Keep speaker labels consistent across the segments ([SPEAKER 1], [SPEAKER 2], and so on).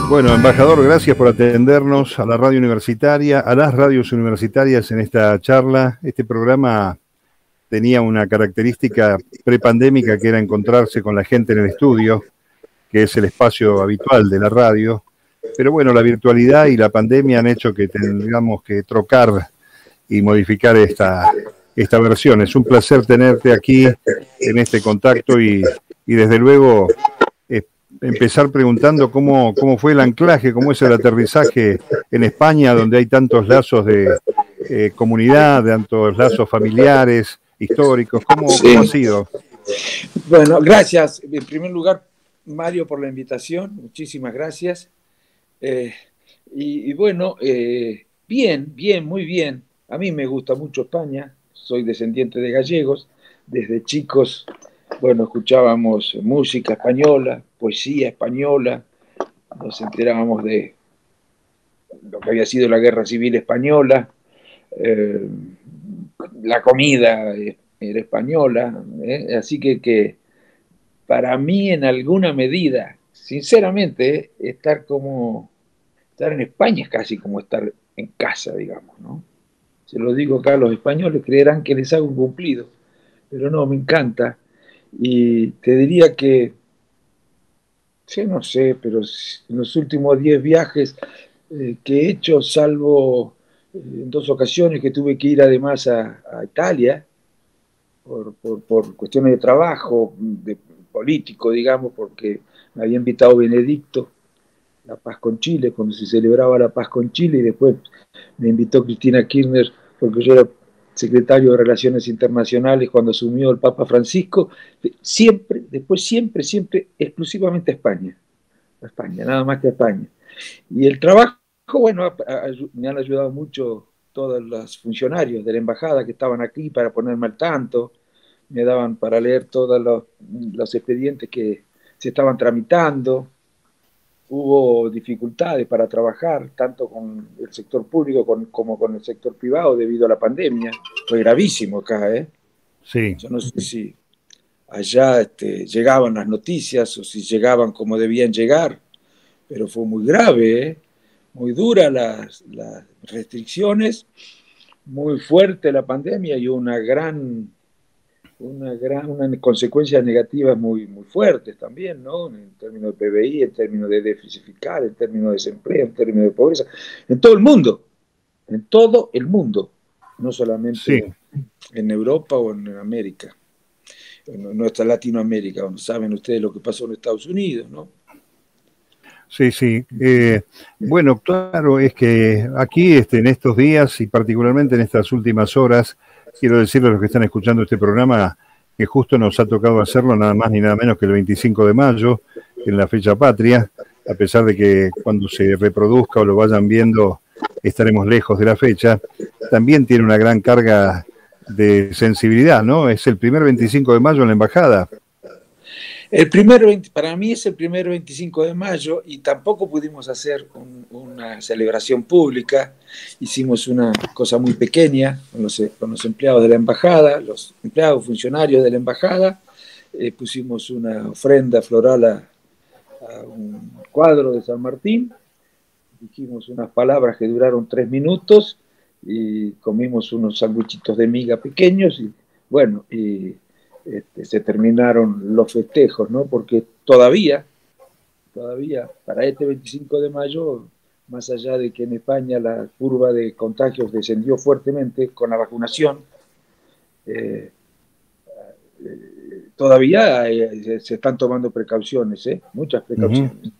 [SPEAKER 1] Bueno, embajador, gracias por atendernos a la radio universitaria, a las radios universitarias en esta charla. Este programa tenía una característica prepandémica que era encontrarse con la gente en el estudio, que es el espacio habitual de la radio. Pero bueno, la virtualidad y la pandemia han hecho que tengamos que trocar y modificar esta versión. Es un placer tenerte aquí en este contacto y desde luego empezar preguntando cómo fue el anclaje, cómo es el aterrizaje en España, donde hay tantos lazos de comunidad, tantos lazos familiares, históricos. ¿Cómo ha sido?
[SPEAKER 2] Bueno, gracias. En primer lugar, Mario, por la invitación. Muchísimas gracias. Bueno, bien, muy bien. A mí me gusta mucho España. Soy descendiente de gallegos. Desde chicos, bueno, escuchábamos música española, poesía española. Nos enterábamos de lo que había sido la Guerra Civil Española. La comida era española. Así que para mí, en alguna medida, sinceramente, estar en España es casi como estar en casa, digamos, ¿no? Se lo digo acá a los españoles, creerán que les hago un cumplido, pero no, me encanta. Y te diría que, sí, no sé, pero en los últimos 10 viajes que he hecho, salvo en 2 ocasiones que tuve que ir además a Italia, por cuestiones de trabajo, de político, digamos, porque me había invitado Benedicto, la paz con Chile, cuando se celebraba la paz con Chile, y después me invitó Cristina Kirchner, porque yo era secretario de Relaciones Internacionales cuando asumió el Papa Francisco, siempre, exclusivamente a España, nada más que a España. Y el trabajo, bueno, me han ayudado mucho todos los funcionarios de la embajada que estaban aquí para ponerme al tanto, me daban para leer todos los expedientes que se estaban tramitando. Hubo dificultades para trabajar, tanto con el sector público como con el sector privado debido a la pandemia. Fue gravísimo acá, ¿eh?
[SPEAKER 1] Sí.
[SPEAKER 2] Yo no sé si allá llegaban las noticias o si llegaban como debían llegar, pero fue muy grave, ¿eh? Muy dura las restricciones, muy fuerte la pandemia y una consecuencias negativas muy fuertes también, ¿no? En términos de PBI, en términos de déficit fiscal, en términos de desempleo, en términos de pobreza, en todo el mundo, no solamente en Europa o en América, en nuestra Latinoamérica, donde saben ustedes lo que pasó en Estados Unidos, ¿no?
[SPEAKER 1] Sí. Bueno, claro, es que aquí en estos días y particularmente en estas últimas horas, quiero decirle a los que están escuchando este programa que justo nos ha tocado hacerlo nada más ni nada menos que el 25 de mayo, en la fecha patria, a pesar de que cuando se reproduzca o lo vayan viendo estaremos lejos de la fecha, también tiene una gran carga de sensibilidad, ¿no? Es el primer 25 de mayo en la embajada.
[SPEAKER 2] Para mí es el primer 25 de mayo y tampoco pudimos hacer una celebración pública. Hicimos una cosa muy pequeña con los empleados de la embajada, los empleados funcionarios de la embajada. Pusimos una ofrenda floral a un cuadro de San Martín. Dijimos unas palabras que duraron 3 minutos y comimos unos sanguichitos de miga pequeños y bueno, se terminaron los festejos, ¿no? Porque todavía, para este 25 de mayo, más allá de que en España la curva de contagios descendió fuertemente con la vacunación, todavía se están tomando precauciones, muchas precauciones.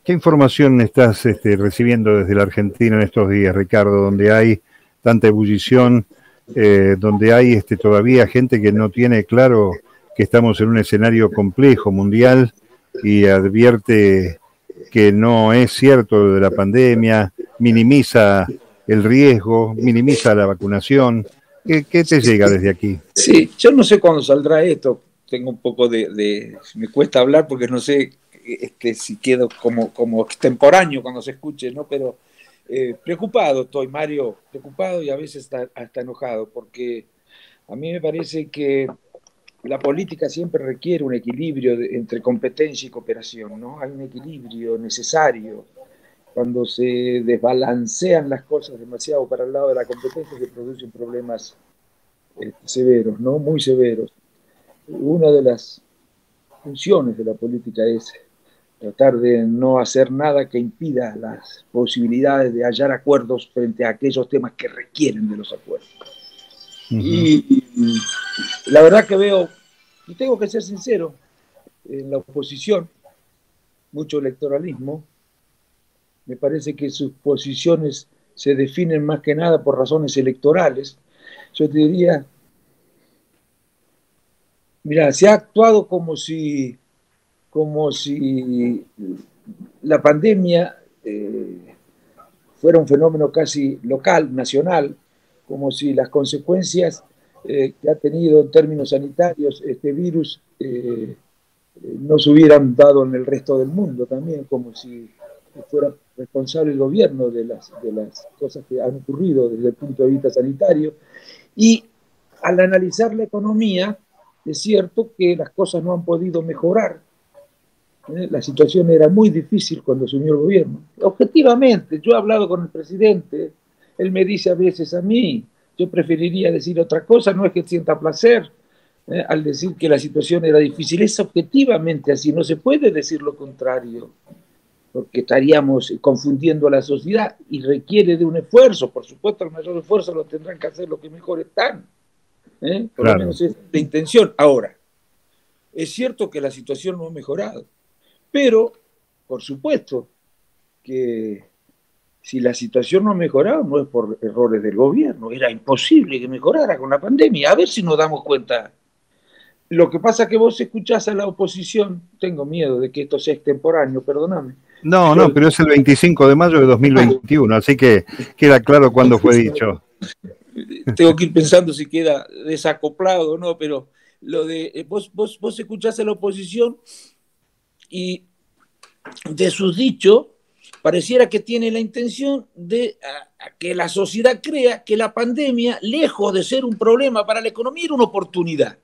[SPEAKER 1] ¿Qué información estás recibiendo desde la Argentina en estos días, Ricardo, donde hay tanta ebullición, donde hay todavía gente que no tiene claro que estamos en un escenario complejo mundial y advierte que no es cierto lo de la pandemia, minimiza el riesgo, minimiza la vacunación? ¿Qué te llega desde aquí?
[SPEAKER 2] Sí, yo no sé cuándo saldrá esto, tengo un poco me cuesta hablar porque no sé si quedo como extemporáneo cuando se escuche, ¿no? Pero preocupado estoy, Mario, preocupado y a veces hasta enojado, porque a mí me parece que la política siempre requiere un equilibrio entre competencia y cooperación, ¿no? Hay un equilibrio necesario. Cuando se desbalancean las cosas demasiado para el lado de la competencia, se producen problemas severos, ¿no? Muy severos. Una de las funciones de la política es tratar de no hacer nada que impida las posibilidades de hallar acuerdos frente a aquellos temas que requieren de los acuerdos. Y la verdad que veo, y tengo que ser sincero, en la oposición, mucho electoralismo, me parece que sus posiciones se definen más que nada por razones electorales. Yo te diría, mira, se ha actuado como si la pandemia fuera un fenómeno casi local, nacional, como si las consecuencias que ha tenido en términos sanitarios este virus no se hubieran dado en el resto del mundo también, como si fuera responsable el gobierno de las cosas que han ocurrido desde el punto de vista sanitario. Y al analizar la economía, es cierto que las cosas no han podido mejorar. La situación era muy difícil cuando asumió el gobierno. Objetivamente, yo he hablado con el presidente, él me dice a veces a mí, yo preferiría decir otra cosa, no es que sienta placer al decir que la situación era difícil, es objetivamente así, no se puede decir lo contrario, porque estaríamos confundiendo a la sociedad y requiere de un esfuerzo, por supuesto el mayor esfuerzo lo tendrán que hacer los que mejor están, por lo menos es la intención. Ahora, es cierto que la situación no ha mejorado, pero, por supuesto, que si la situación no ha mejorado, no es por errores del gobierno, era imposible que mejorara con la pandemia. A ver si nos damos cuenta. Lo que pasa es que vos escuchás a la oposición, tengo miedo de que esto sea extemporáneo, perdóname.
[SPEAKER 1] No, pero es el 25 de mayo de 2021, así que queda claro cuándo fue dicho.
[SPEAKER 2] Tengo que ir pensando si queda desacoplado o no, pero lo de vos escuchás a la oposición y de sus dichos pareciera que tiene la intención de que la sociedad crea que la pandemia, lejos de ser un problema para la economía, era una oportunidad.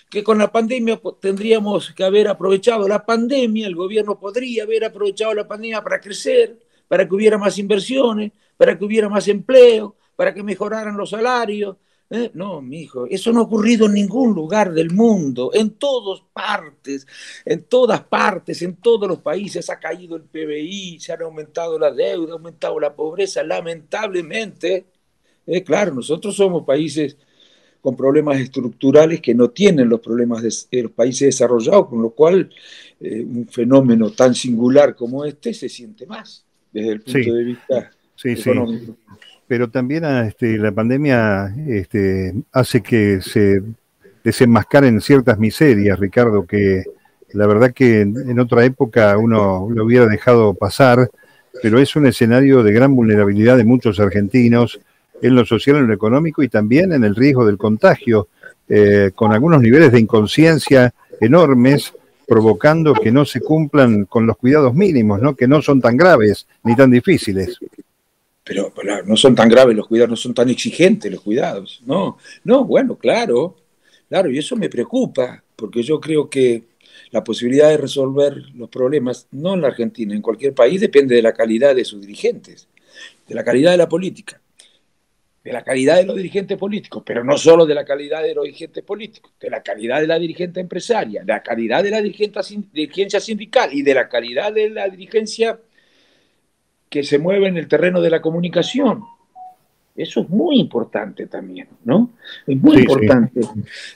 [SPEAKER 2] Que con la pandemia tendríamos que haber aprovechado la pandemia, el gobierno podría haber aprovechado la pandemia para crecer, para que hubiera más inversiones, para que hubiera más empleo, para que mejoraran los salarios. No, mijo, eso no ha ocurrido en ningún lugar del mundo, en todas partes, en todos los países ha caído el PBI, se han aumentado la deuda, ha aumentado la pobreza, lamentablemente. Claro, nosotros somos países con problemas estructurales que no tienen los problemas de los países desarrollados, con lo cual un fenómeno tan singular como este se siente más desde el punto de vista económico.
[SPEAKER 1] Sí. Pero también la pandemia hace que se desenmascaren ciertas miserias, Ricardo, que la verdad que en otra época uno lo hubiera dejado pasar, pero es un escenario de gran vulnerabilidad de muchos argentinos en lo social, en lo económico y también en el riesgo del contagio, con algunos niveles de inconsciencia enormes, provocando que no se cumplan con los cuidados mínimos, ¿no? Que no son tan graves ni tan difíciles.
[SPEAKER 2] Pero no son tan graves los cuidados, no son tan exigentes los cuidados. No, bueno, claro, y eso me preocupa, porque yo creo que la posibilidad de resolver los problemas, no en la Argentina, en cualquier país, depende de la calidad de sus dirigentes, de la calidad de la política, de la calidad de los dirigentes políticos, pero no solo de la calidad de los dirigentes políticos, de la calidad de la dirigente empresaria, de la calidad de la dirigencia sindical y de la calidad de la dirigencia que se mueve en el terreno de la comunicación. Eso es muy importante también, ¿no? Es muy importante. Sí.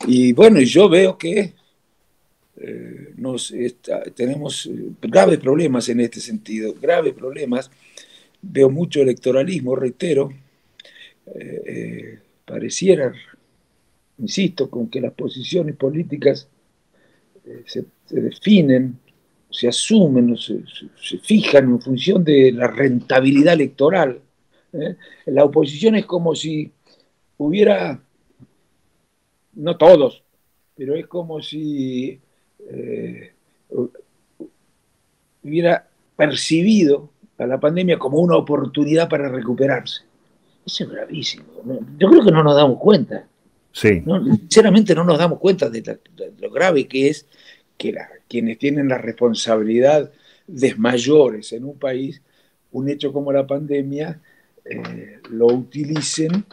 [SPEAKER 2] Y bueno, yo veo que tenemos graves problemas en este sentido, graves problemas. Veo mucho electoralismo, reitero. Pareciera, insisto, con que las posiciones políticas se definen, se asumen, se fijan en función de la rentabilidad electoral. La oposición es como si hubiera, no todos, pero es como si hubiera percibido a la pandemia como una oportunidad para recuperarse. Eso es gravísimo. Yo creo que no nos damos cuenta.
[SPEAKER 1] Sí.
[SPEAKER 2] ¿No? Sinceramente no nos damos cuenta de lo grave que es que quienes tienen la responsabilidad de mayores en un país, un hecho como la pandemia, lo utilicen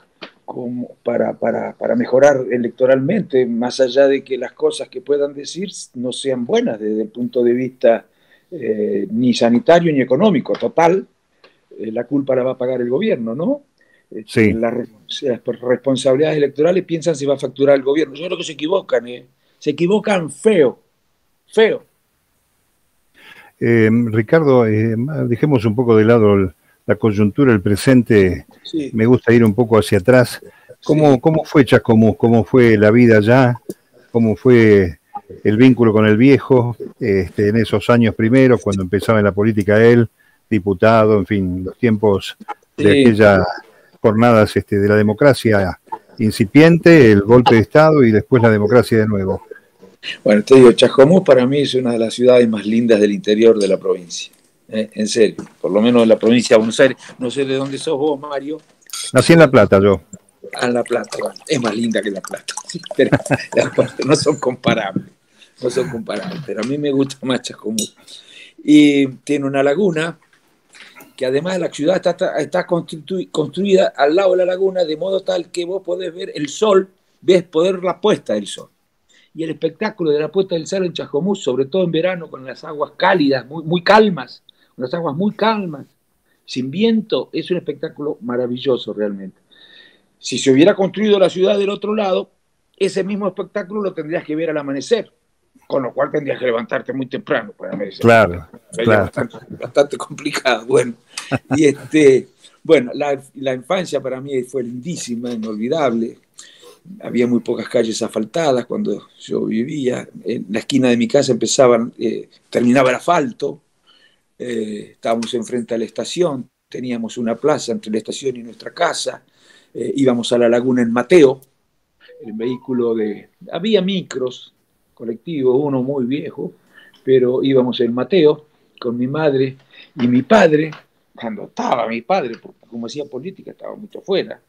[SPEAKER 2] para mejorar electoralmente, más allá de que las cosas que puedan decir no sean buenas desde el punto de vista ni sanitario ni económico. Total, la culpa la va a pagar el gobierno, ¿no?
[SPEAKER 1] Sí.
[SPEAKER 2] Las responsabilidades electorales piensan si va a facturar el gobierno. Yo creo que se equivocan, se equivocan feo, feo.
[SPEAKER 1] Ricardo, dejemos un poco de lado la coyuntura, el presente.
[SPEAKER 2] Sí.
[SPEAKER 1] Me gusta ir un poco hacia atrás. ¿Cómo fue Chascomús? ¿Cómo fue la vida allá? ¿Cómo fue el vínculo con el viejo en esos años primeros, cuando empezaba en la política él, diputado, en fin, los tiempos de aquellas jornadas de la democracia incipiente, el golpe de Estado y después la democracia de nuevo?
[SPEAKER 2] Bueno, te digo, Chascomús para mí es una de las ciudades más lindas del interior de la provincia. En serio, por lo menos en la provincia de Buenos Aires. No sé de dónde sos vos, Mario.
[SPEAKER 1] Nací en La Plata, yo.
[SPEAKER 2] Ah, La Plata, bueno, es más linda que La Plata. Sí, pero no son comparables. No son comparables, pero a mí me gusta más Chascomús. Y tiene una laguna que además la ciudad está construida al lado de la laguna, de modo tal que vos podés ver el sol, ves poder la puesta del sol. Y el espectáculo de la puesta del sol en Chascomús, sobre todo en verano, con las aguas cálidas, muy calmas, con las aguas muy calmas, sin viento, es un espectáculo maravilloso realmente. Si se hubiera construido la ciudad del otro lado, ese mismo espectáculo lo tendrías que ver al amanecer, con lo cual tendrías que levantarte muy temprano para amanecer.
[SPEAKER 1] Claro, claro.
[SPEAKER 2] Bastante complicado. Bueno, y bueno, la infancia para mí fue lindísima, inolvidable. Había muy pocas calles asfaltadas cuando yo vivía. En la esquina de mi casa terminaba el asfalto. Estábamos enfrente a la estación. Teníamos una plaza entre la estación y nuestra casa. Íbamos a la laguna en Mateo. El vehículo había micros colectivos, uno muy viejo, pero íbamos en Mateo con mi madre y mi padre. Cuando estaba mi padre, porque como hacía política, estaba mucho fuera,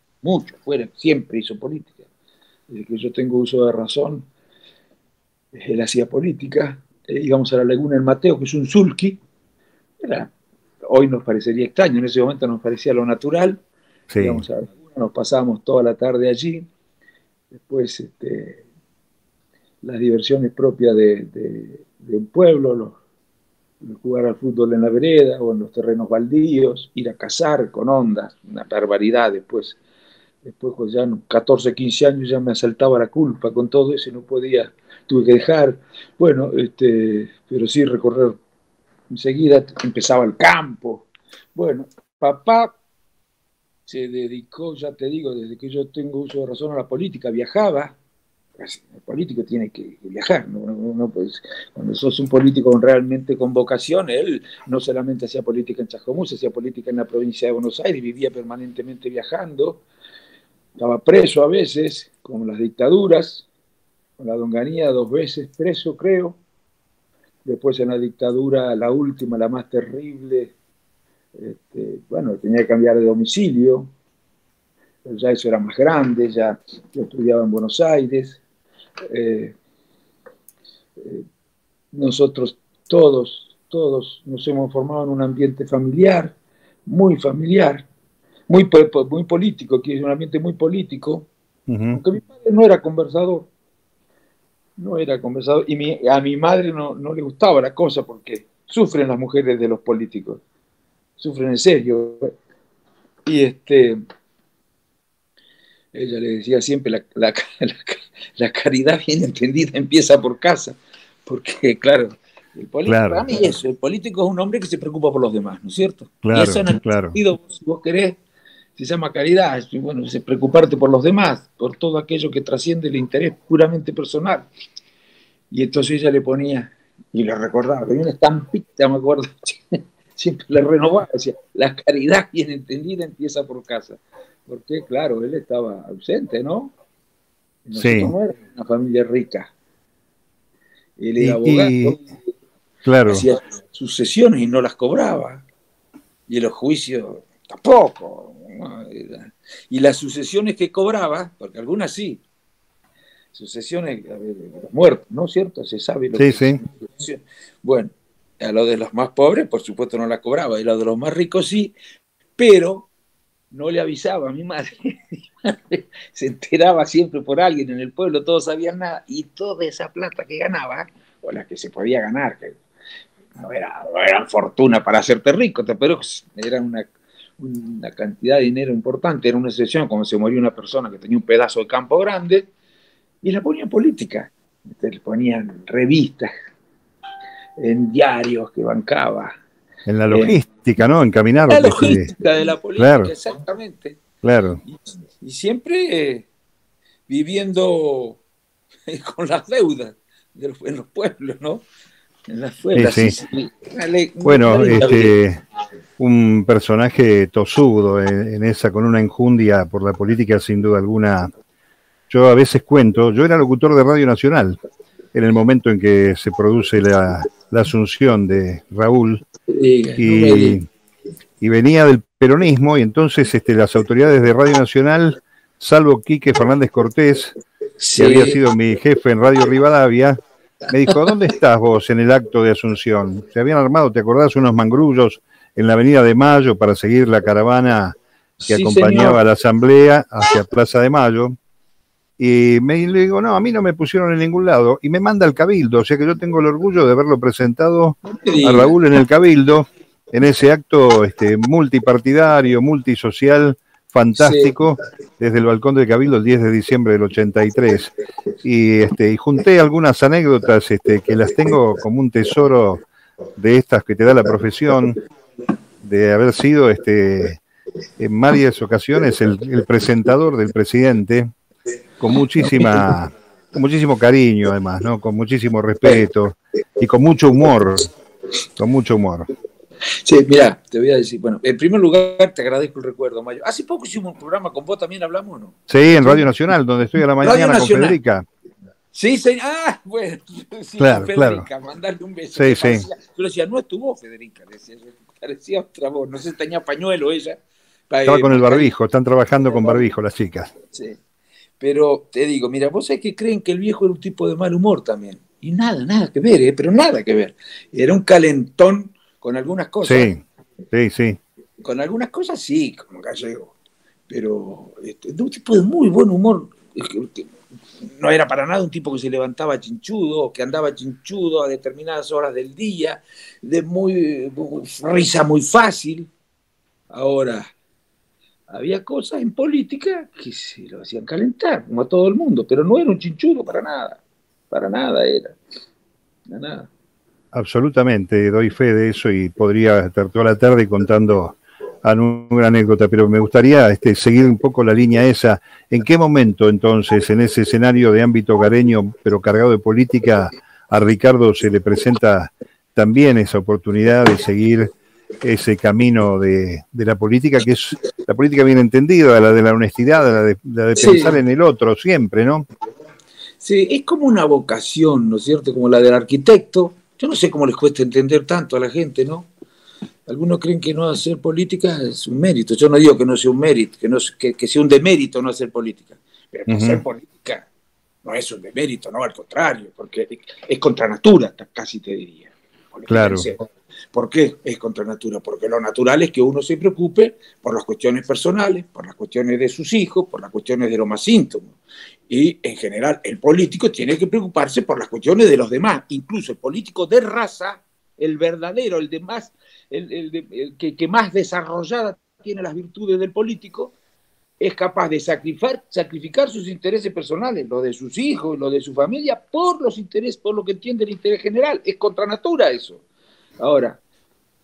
[SPEAKER 2] siempre hizo política. Desde que yo tengo uso de razón, él hacía política. Íbamos a la laguna en Mateo, que es un sulky. Hoy nos parecería extraño, en ese momento nos parecía lo natural.
[SPEAKER 1] Sí.
[SPEAKER 2] Íbamos a la laguna, nos pasábamos toda la tarde allí. Después las diversiones propias de un pueblo, jugar al fútbol en la vereda o en los terrenos baldíos, ir a cazar con ondas, una barbaridad. Después pues ya 14, 15 años ya me asaltaba la culpa con todo eso y no podía, tuve que dejar. Bueno, pero sí recorrer enseguida, empezaba el campo. Bueno, papá se dedicó, ya te digo, desde que yo tengo uso de razón, a la política, viajaba. El político tiene que viajar, ¿no? Pues, cuando sos un político realmente con vocación, él no solamente hacía política en Chascomús, hacía política en la provincia de Buenos Aires, vivía permanentemente viajando. Estaba preso a veces, con las dictaduras, con la Donganía 2 veces preso, creo. Después en la dictadura, la última, la más terrible, bueno, tenía que cambiar de domicilio, pero ya eso era más grande, ya yo estudiaba en Buenos Aires. Nosotros todos nos hemos formado en un ambiente familiar, muy político, que es un ambiente muy político, aunque mi padre no era conversador, y a mi madre no le gustaba la cosa porque sufren las mujeres de los políticos, sufren en serio. Y ella le decía siempre, la caridad bien entendida empieza por casa, porque claro, para mí el político es un hombre que se preocupa por los demás, ¿no es cierto?
[SPEAKER 1] Claro,
[SPEAKER 2] y eso en el sentido, si vos querés, se llama caridad, bueno, es preocuparte por los demás, por todo aquello que trasciende el interés puramente personal. Y entonces ella le ponía, y le recordaba, tenía una estampita, me acuerdo, siempre le renovaba, decía, la caridad bien entendida empieza por casa. Porque, claro, él estaba ausente, ¿no? Nosotros no éramos una familia rica. Él era abogado,
[SPEAKER 1] claro.
[SPEAKER 2] Hacía sucesiones y no las cobraba. Y los juicios tampoco, ¿no? Y las sucesiones que cobraba, porque algunas sí, sucesiones de los muertos, ¿no es cierto? Se sabe lo
[SPEAKER 1] Sí,
[SPEAKER 2] que
[SPEAKER 1] sí.
[SPEAKER 2] es. Bueno, a lo de los más pobres, por supuesto, no la cobraba, y a lo de los más ricos sí, pero no le avisaba a mi madre. Mi madre se enteraba siempre por alguien en el pueblo, todos sabían nada, y toda esa plata que ganaba, o la que se podía ganar, que no era fortuna para hacerte rico, pero era una cantidad de dinero importante, era una excepción, como se moría una persona que tenía un pedazo de campo grande, y la ponía en política. Le ponían revistas, en diarios que bancaba.
[SPEAKER 1] En la logística, ¿no? Encaminar.
[SPEAKER 2] La logística de la política,
[SPEAKER 1] claro,
[SPEAKER 2] exactamente.
[SPEAKER 1] claro.
[SPEAKER 2] Y siempre viviendo con las deudas en los pueblos, ¿no? En las pueblos.
[SPEAKER 1] Sí, sí. Bueno, un personaje tosudo en esa, con una enjundia por la política, sin duda alguna. Yo a veces cuento, yo era locutor de Radio Nacional en el momento en que se produce la asunción de Raúl, y venía del peronismo, y entonces las autoridades de Radio Nacional, salvo Quique Fernández Cortés, que había sido mi jefe en Radio Rivadavia, me dijo: ¿dónde estás vos en el acto de Asunción? Se habían armado, ¿te acordás?, unos mangrullos en la Avenida de Mayo para seguir la caravana que acompañaba a la asamblea hacia Plaza de Mayo. Y le digo: no, a mí no me pusieron en ningún lado. Y me manda al Cabildo, o sea que yo tengo el orgullo de haberlo presentado a Raúl en el Cabildo, en ese acto multipartidario, multisocial, fantástico, desde el balcón del Cabildo el 10 de diciembre del 83. Y junté algunas anécdotas que las tengo como un tesoro de estas que te da la profesión, de haber sido en varias ocasiones el presentador del presidente, con muchísimo cariño, además, ¿no? Con muchísimo respeto y con mucho humor. Con mucho humor.
[SPEAKER 2] Sí, mira, te voy a decir, bueno, en primer lugar te agradezco el recuerdo, Mayo. Hace poco hicimos un programa con vos, también hablamos, ¿no?
[SPEAKER 1] Sí, en Radio Nacional, donde estoy a la mañana con Federica.
[SPEAKER 2] Sí, señor. Ah, bueno, sí,
[SPEAKER 1] claro,
[SPEAKER 2] con Federica,
[SPEAKER 1] claro.
[SPEAKER 2] Mandarle un beso.
[SPEAKER 1] Sí,
[SPEAKER 2] sí.
[SPEAKER 1] Sí.
[SPEAKER 2] Yo le decía, no es tu voz, Federica, parecía otra voz, no sé si tenía pañuelo ella.
[SPEAKER 1] Estaba con el barbijo, están trabajando con barbijo las chicas.
[SPEAKER 2] Sí. Pero te digo, mira, vos sabés que creen que el viejo era un tipo de mal humor también. Y nada que ver, pero nada que ver. Era un calentón con algunas cosas.
[SPEAKER 1] Sí.
[SPEAKER 2] Con algunas cosas sí, como gallego. Pero de un tipo de muy buen humor. No era para nada un tipo que se levantaba chinchudo, que andaba chinchudo a determinadas horas del día, de risa muy fácil. Ahora, había cosas en política que se lo hacían calentar, como a todo el mundo, pero no era un chinchudo para nada era, para nada.
[SPEAKER 1] Absolutamente, doy fe de eso y podría estar toda la tarde contando alguna anécdota, pero me gustaría seguir un poco la línea esa. ¿En qué momento entonces, en ese escenario de ámbito hogareño, pero cargado de política, a Ricardo se le presenta también esa oportunidad de seguir ese camino de la política, que es la política bien entendida, la de la honestidad, la de pensar en el otro siempre, ¿no?
[SPEAKER 2] Sí, es como una vocación, ¿no es cierto? Como la del arquitecto. Yo no sé cómo les cuesta entender tanto a la gente, ¿no? Algunos creen que no hacer política es un mérito. Yo no digo que no sea un mérito, que sea un demérito no hacer política. Pero hacer política no es un demérito, no, al contrario, porque es contra natura, casi te diría.
[SPEAKER 1] Claro.
[SPEAKER 2] ¿Por qué es contra natura? Porque lo natural es que uno se preocupe por las cuestiones personales, por las cuestiones de sus hijos, por las cuestiones de lo más íntimo. Y en general el político tiene que preocuparse por las cuestiones de los demás. Incluso el político de raza, el verdadero, el que más desarrollada tiene las virtudes del político, es capaz de sacrificar sus intereses personales, los de sus hijos, los de su familia, por los intereses, por lo que entiende el interés general. Es contra natura eso. Ahora,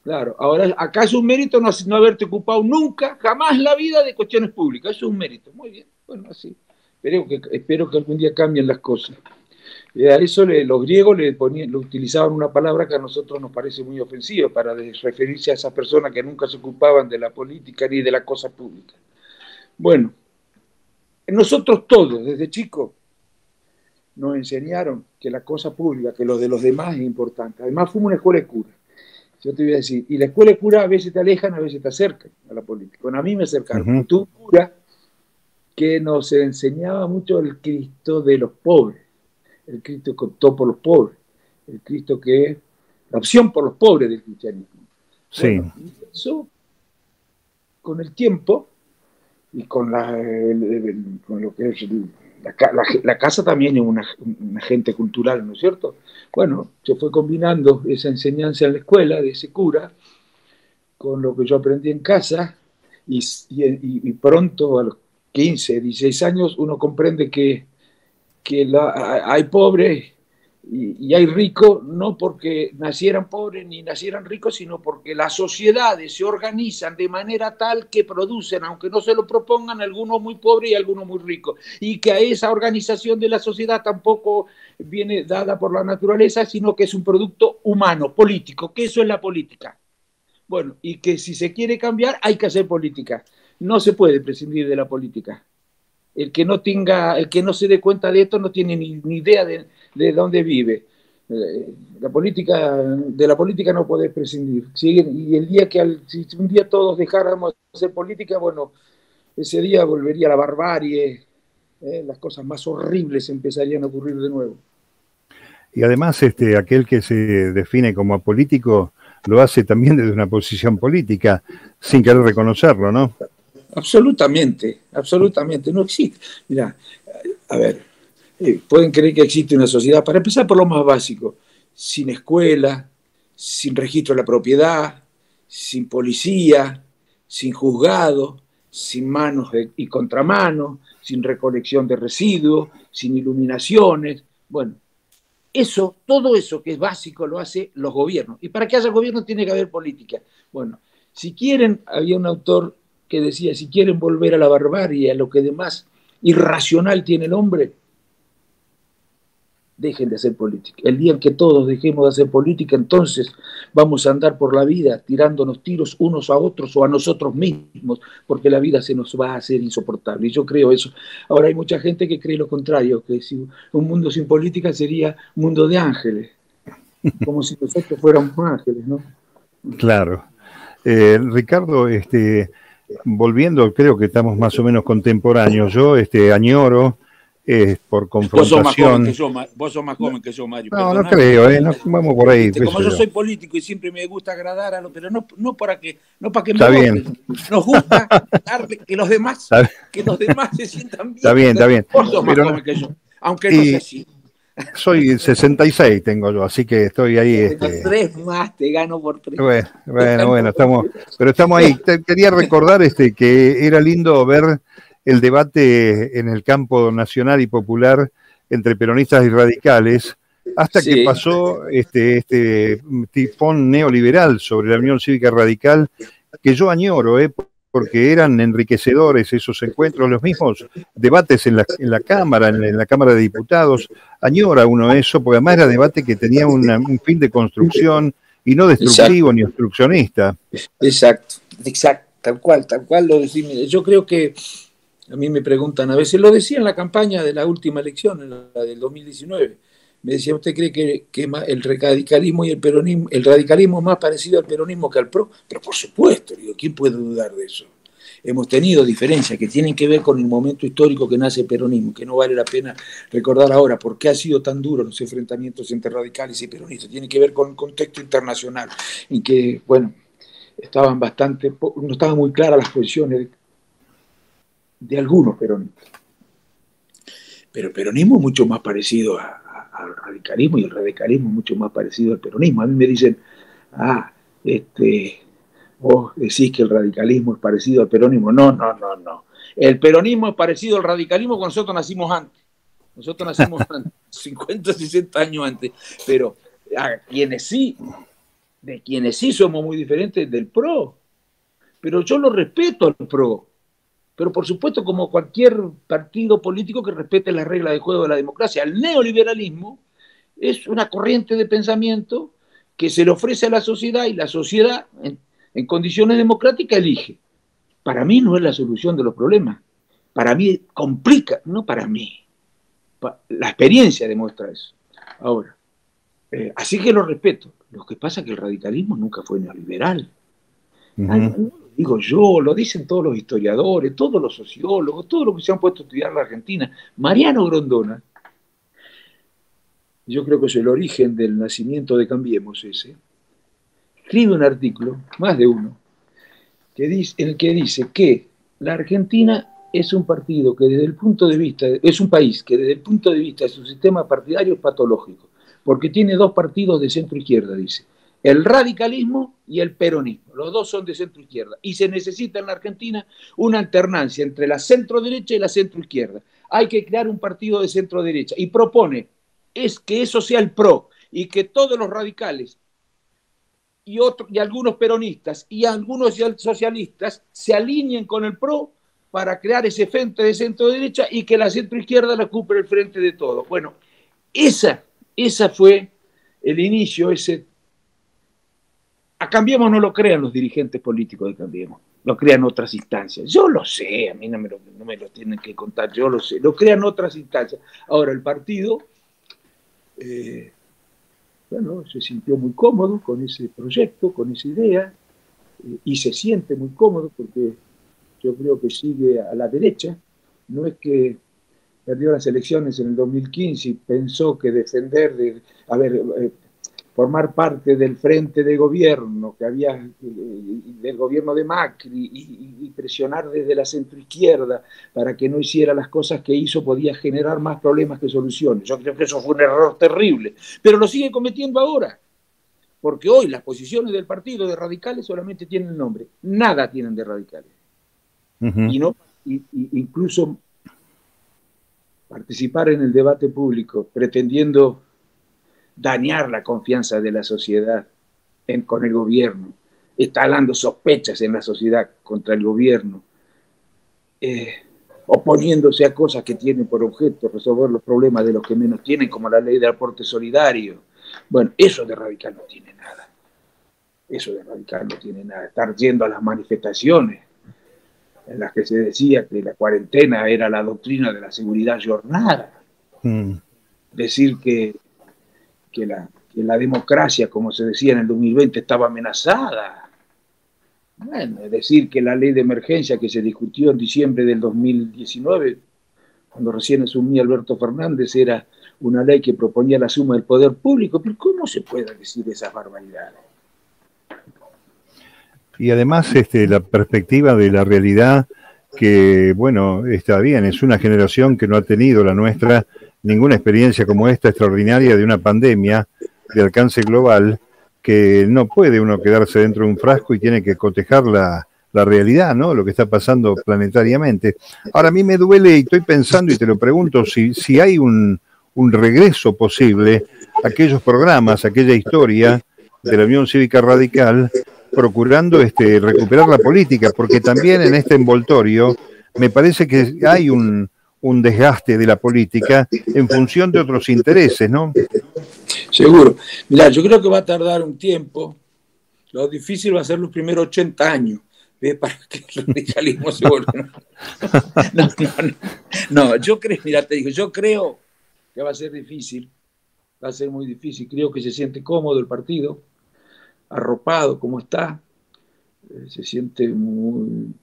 [SPEAKER 2] claro, acá es un mérito no haberte ocupado nunca, jamás la vida de cuestiones públicas. Eso es un mérito. Muy bien, bueno, así. Espero que algún día cambien las cosas. A eso los griegos le utilizaban una palabra que a nosotros nos parece muy ofensiva para referirse a esas personas que nunca se ocupaban de la política ni de la cosa pública. Bueno, nosotros todos, desde chicos, nos enseñaron que la cosa pública, que lo de los demás es importante. Además, fuimos una escuela de cura. Yo te voy a decir, y la escuela de cura a veces te alejan, a veces te acercan a la política. Bueno, a mí me acercaron. Tú, cura, que nos enseñaba mucho el Cristo de los pobres, el Cristo que optó por los pobres, el Cristo que la opción por los pobres del cristianismo.
[SPEAKER 1] Sí.
[SPEAKER 2] Bueno, eso con el tiempo y con lo que es la casa también es un agente cultural, ¿no es cierto? Bueno, se fue combinando esa enseñanza en la escuela de ese cura con lo que yo aprendí en casa y pronto a los 15, 16 años uno comprende que hay pobres y hay ricos no porque nacieran pobres ni nacieran ricos, sino porque las sociedades se organizan de manera tal que producen, aunque no se lo propongan, algunos muy pobres y algunos muy ricos. Y que a esa organización de la sociedad tampoco viene dada por la naturaleza, sino que es un producto humano, político, que eso es la política. Bueno, y que si se quiere cambiar hay que hacer política. No se puede prescindir de la política. El que no se dé cuenta de esto no tiene ni idea de dónde vive. De la política no podés prescindir. ¿Sí? Y el día si un día todos dejáramos de hacer política, bueno, ese día volvería la barbarie, las cosas más horribles empezarían a ocurrir de nuevo.
[SPEAKER 1] Y además, aquel que se define como apolítico lo hace también desde una posición política, sin querer reconocerlo, ¿no?
[SPEAKER 2] Absolutamente, absolutamente, no existe. Mira, a ver, pueden creer que existe una sociedad, para empezar por lo más básico, sin escuela, sin registro de la propiedad, sin policía, sin juzgado, sin manos y contramanos, sin recolección de residuos, sin iluminaciones. Bueno, todo eso que es básico lo hace los gobiernos. Y para que haya gobierno tiene que haber política. Bueno, si quieren, había un autor que decía, si quieren volver a la barbarie, a lo que de más irracional tiene el hombre, dejen de hacer política. El día en que todos dejemos de hacer política, entonces vamos a andar por la vida tirándonos tiros unos a otros o a nosotros mismos, porque la vida se nos va a hacer insoportable. Y yo creo eso. Ahora hay mucha gente que cree lo contrario, que si un mundo sin política sería un mundo de ángeles, como si nosotros fuéramos ángeles, ¿no?
[SPEAKER 1] Claro. Ricardo, volviendo, creo que estamos más o menos contemporáneos. Yo añoro por confrontación.
[SPEAKER 2] Vos sos más joven que yo, Mario.
[SPEAKER 1] No, perdóname. No creo, no, vamos por ahí.
[SPEAKER 2] Como yo soy político y siempre me gusta agradar a los, pero no para que me
[SPEAKER 1] Está bien.
[SPEAKER 2] Nos gusta darle que los demás se sientan bien.
[SPEAKER 1] Está bien.
[SPEAKER 2] Vos sos más joven que yo, aunque no sé si.
[SPEAKER 1] Soy 66 tengo yo, así que estoy ahí.
[SPEAKER 2] Tres más, te gano por 3.
[SPEAKER 1] Bueno, estamos ahí. Quería recordar que era lindo ver el debate en el campo nacional y popular entre peronistas y radicales, hasta que pasó este tifón neoliberal sobre la Unión Cívica Radical, que yo añoro, porque eran enriquecedores esos encuentros, los mismos debates en la Cámara, en la Cámara de Diputados. Añora uno eso, porque además era debate que tenía un fin de construcción y no destructivo ni obstruccionista.
[SPEAKER 2] Exacto, tal cual lo decís. Yo creo que a mí me preguntan a veces, lo decía en la campaña de la última elección, en la del 2019, me decía, ¿usted cree que el radicalismo y el peronismo, el radicalismo es más parecido al peronismo que al PRO? Pero por supuesto, digo, ¿quién puede dudar de eso? Hemos tenido diferencias que tienen que ver con el momento histórico que nace el peronismo, que no vale la pena recordar ahora por qué ha sido tan duro los enfrentamientos entre radicales y peronistas. Tiene que ver con el contexto internacional, en que, bueno, no estaban muy claras las posiciones de algunos peronistas. Pero el peronismo es mucho más parecido al radicalismo y el radicalismo es mucho más parecido al peronismo. A mí me dicen, vos decís que el radicalismo es parecido al peronismo. No. El peronismo es parecido al radicalismo cuando nosotros nacimos antes. Nosotros nacimos 50, 60 años antes. Pero de quienes sí somos muy diferentes del PRO. Pero yo lo respeto al PRO. Pero por supuesto, como cualquier partido político que respete las reglas de juego de la democracia, el neoliberalismo es una corriente de pensamiento que se le ofrece a la sociedad y la sociedad, en condiciones democráticas, elige. Para mí no es la solución de los problemas. Para mí complica, no para mí. La experiencia demuestra eso. Ahora, así que lo respeto. Lo que pasa es que el radicalismo nunca fue neoliberal. digo yo, lo dicen todos los historiadores, todos los sociólogos, todos los que se han puesto a estudiar la Argentina. Mariano Grondona, yo creo que es el origen del nacimiento de Cambiemos ese, escribe un artículo, más de uno, en el que dice que la Argentina es un partido que desde el punto de vista, es un país que desde el punto de vista de su sistema partidario es patológico, porque tiene dos partidos de centro izquierda, dice, el radicalismo y el peronismo, los dos son de centro izquierda, y se necesita en la Argentina una alternancia entre la centro derecha y la centro izquierda. Hay que crear un partido de centro derecha, y propone que eso sea el PRO, y que todos los radicales y algunos peronistas y algunos socialistas se alineen con el PRO para crear ese frente de centro derecha y que la centro izquierda la ocupe el frente de todo. Bueno, esa fue el inicio, a Cambiemos no lo crean los dirigentes políticos de Cambiemos, lo crean otras instancias. Yo lo sé, a mí no me lo tienen que contar, yo lo sé, lo crean otras instancias. Ahora, el partido bueno, se sintió muy cómodo con ese proyecto, con esa idea, y se siente muy cómodo porque yo creo que sigue a la derecha. No es que perdió las elecciones en el 2015 y pensó que formar parte del frente de gobierno que había, del gobierno de Macri, y presionar desde la centroizquierda para que no hiciera las cosas que hizo, podía generar más problemas que soluciones. Yo creo que eso fue un error terrible, pero lo sigue cometiendo ahora, porque hoy las posiciones del partido de radicales solamente tienen el nombre, nada tienen de radicales. Incluso participar en el debate público pretendiendo dañar la confianza de la sociedad con el gobierno, instalando sospechas en la sociedad contra el gobierno, oponiéndose a cosas que tienen por objeto resolver los problemas de los que menos tienen, como la ley de aporte solidario. Bueno, eso de radical no tiene nada. Eso de radical no tiene nada. Estar yendo a las manifestaciones en las que se decía que la cuarentena era la doctrina de la seguridad jornada. Decir que la democracia, como se decía en el 2020, estaba amenazada. Bueno, es decir, que la ley de emergencia que se discutió en diciembre del 2019, cuando recién asumía Alberto Fernández, era una ley que proponía la suma del poder público. Pero ¿cómo se puede decir esas barbaridades?
[SPEAKER 1] Y además la perspectiva de la realidad que, bueno, está bien, es una generación que no ha tenido, la nuestra, ninguna experiencia como esta extraordinaria de una pandemia de alcance global, que no puede uno quedarse dentro de un frasco y tiene que cotejar la realidad, ¿no? Lo que está pasando planetariamente. Ahora, a mí me duele y estoy pensando, y te lo pregunto, si hay un regreso posible a aquellos programas, a aquella historia de la Unión Cívica Radical, procurando recuperar la política, porque también en este envoltorio me parece que hay un desgaste de la política en función de otros intereses, ¿no?
[SPEAKER 2] Seguro. Mirá, yo creo que va a tardar un tiempo. Lo difícil va a ser los primeros 80 años, ¿ves? Para que el radicalismo se vuelva. No, yo creo, mirá, te digo, yo creo que va a ser difícil, va a ser muy difícil. Creo que se siente cómodo el partido, arropado como está, se siente en un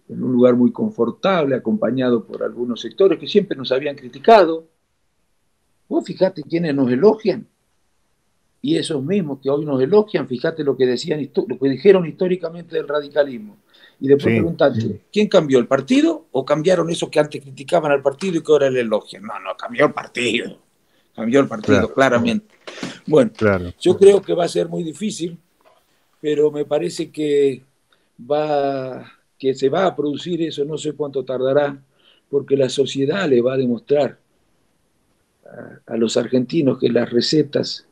[SPEAKER 2] lugar muy confortable, acompañado por algunos sectores que siempre nos habían criticado. Vos fijate quiénes nos elogian, y esos mismos que hoy nos elogian, fíjate lo que dijeron históricamente del radicalismo. Y después preguntarte, ¿quién cambió, el partido o cambiaron esos que antes criticaban al partido y que ahora le elogian? No, cambió el partido. Cambió el partido, claro, claramente. Bueno, claro. Yo creo que va a ser muy difícil, pero me parece que se va a producir eso, no sé cuánto tardará, porque la sociedad le va a demostrar a los argentinos que las recetas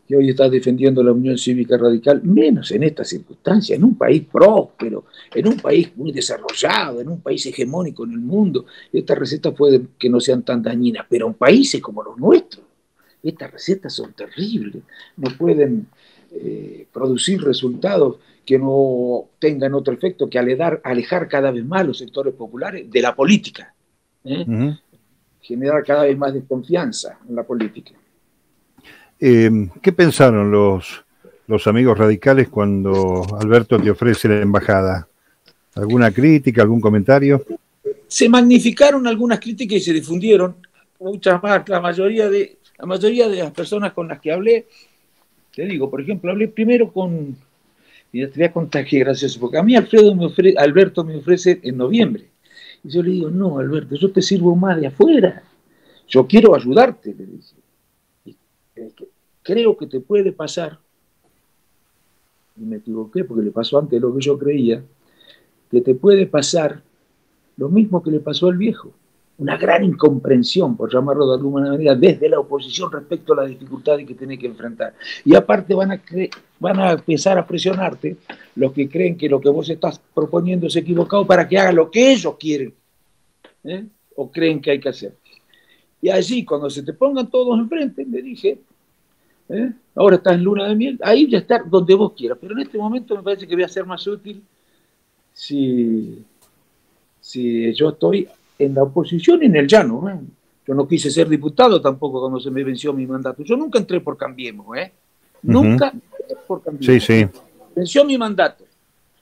[SPEAKER 2] que hoy está defendiendo la Unión Cívica Radical, menos en estas circunstancias, en un país próspero, en un país muy desarrollado, en un país hegemónico en el mundo, estas recetas pueden que no sean tan dañinas, pero en países como los nuestros, estas recetas son terribles, no pueden producir resultados que no tengan otro efecto que alejar cada vez más los sectores populares de la política, generar cada vez más desconfianza en la política.
[SPEAKER 1] ¿Qué pensaron los los amigos radicales cuando Alberto te ofrece la embajada? ¿Alguna crítica, algún comentario?
[SPEAKER 2] Se magnificaron algunas críticas y se difundieron muchas más. La mayoría de las personas con las que hablé, te digo, por ejemplo, hablé primero con, y te voy a contar qué gracioso, porque a mí Alberto me ofrece en noviembre. Y yo le digo, no, Alberto, yo te sirvo más de afuera. Yo quiero ayudarte, le dije. Y creo que te puede pasar, y me equivoqué porque le pasó antes de lo que yo creía, que te puede pasar lo mismo que le pasó al viejo. Una gran incomprensión, por llamarlo de alguna manera, desde la oposición respecto a las dificultades que tenés que enfrentar. Y aparte van a empezar a presionarte los que creen que lo que vos estás proponiendo es equivocado para que hagas lo que ellos quieren, ¿eh? O creen que hay que hacer. Y allí, cuando se te pongan todos enfrente, le dije, ahora estás en luna de miel, ahí ya está donde vos quieras. Pero en este momento me parece que voy a ser más útil si yo estoy en la oposición y en el llano. Yo no quise ser diputado tampoco cuando se me venció mi mandato. Yo nunca entré por Cambiemos, nunca entré por Cambiemos.
[SPEAKER 1] Sí, sí.
[SPEAKER 2] Venció mi mandato,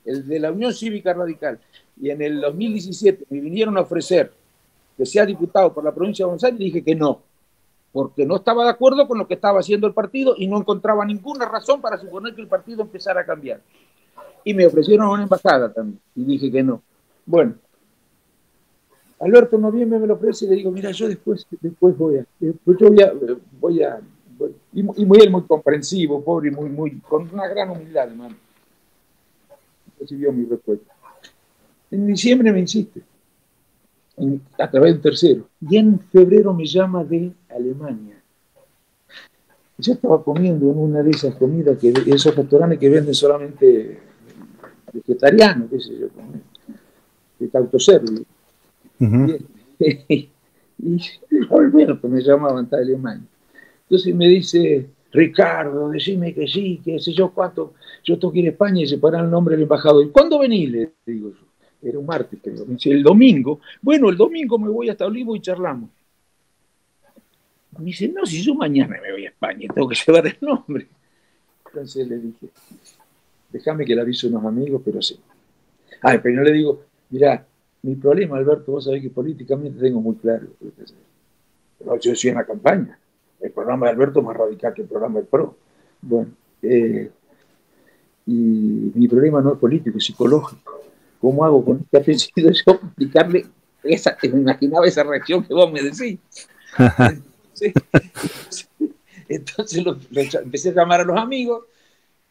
[SPEAKER 2] el de la Unión Cívica Radical, y en el 2017 me vinieron a ofrecer que sea diputado por la provincia de Buenos Aires y dije que no, porque no estaba de acuerdo con lo que estaba haciendo el partido y no encontraba ninguna razón para suponer que el partido empezara a cambiar. Y me ofrecieron una embajada también, y dije que no. Bueno, Alberto en noviembre me lo ofrece y le digo, mira, yo después voy a y muy comprensivo, pobre, y muy, con una gran humildad, hermano. Recibió mi respuesta. En diciembre me insiste, a través de un tercero, y en febrero me llama de Alemania. Yo estaba comiendo en una de esas comidas, esos restaurantes que venden solamente vegetarianos, qué sé yo, de autoservicio. Y Alberto me llamaban de Alemania. Entonces me dice, Ricardo, decime que sí, que sé yo cuánto, yo tengo que ir a España y separar el nombre del embajador. ¿Y cuándo venís? Le digo yo. Era un martes, creo. Me dice, el domingo. Bueno, el domingo me voy hasta Olivo y charlamos. Me dice, no, si yo mañana me voy a España, tengo que llevar el nombre. Entonces le dije, déjame que le aviso a unos amigos, pero sí. Pero no le digo, mirá, mi problema, Alberto, vos sabés que políticamente tengo muy claro. Pero yo soy en la campaña. El programa de Alberto es más radical que el programa del PRO. Bueno, y mi problema no es político, es psicológico. ¿Cómo hago con este apellido yo para explicarle esa? Me imaginaba esa reacción que vos me decís. Entonces empecé a llamar a los amigos,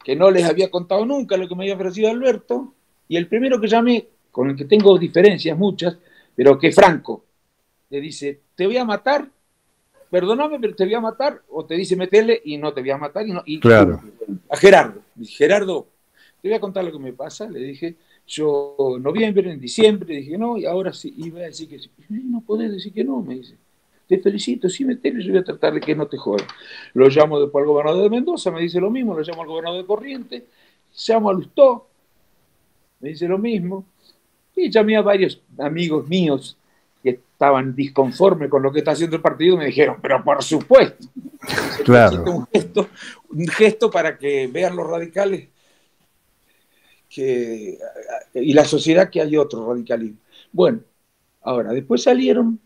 [SPEAKER 2] que no les había contado nunca lo que me había ofrecido Alberto, y el primero que llamé, con el que tengo diferencias muchas, pero que franco, le dice, te voy a matar, perdóname, pero te voy a matar, o te dice, metele y no te voy a matar.
[SPEAKER 1] Claro.
[SPEAKER 2] A Gerardo, dije, Gerardo, te voy a contar lo que me pasa, le dije, yo en noviembre, en diciembre, dije no, y ahora sí, iba a decir que sí. No podés decir que no, me dice. Te felicito, sí, metele, yo voy a tratar de que no te joda. Lo llamo después al gobernador de Mendoza, me dice lo mismo, lo llamo al gobernador de Corrientes, llamo a Lustó, me dice lo mismo, y llamé a varios amigos míos que estaban disconformes con lo que está haciendo el partido, me dijeron, pero por supuesto,
[SPEAKER 1] claro.
[SPEAKER 2] un gesto para que vean los radicales y la sociedad que hay otro radicalismo. Bueno, ahora, después salieron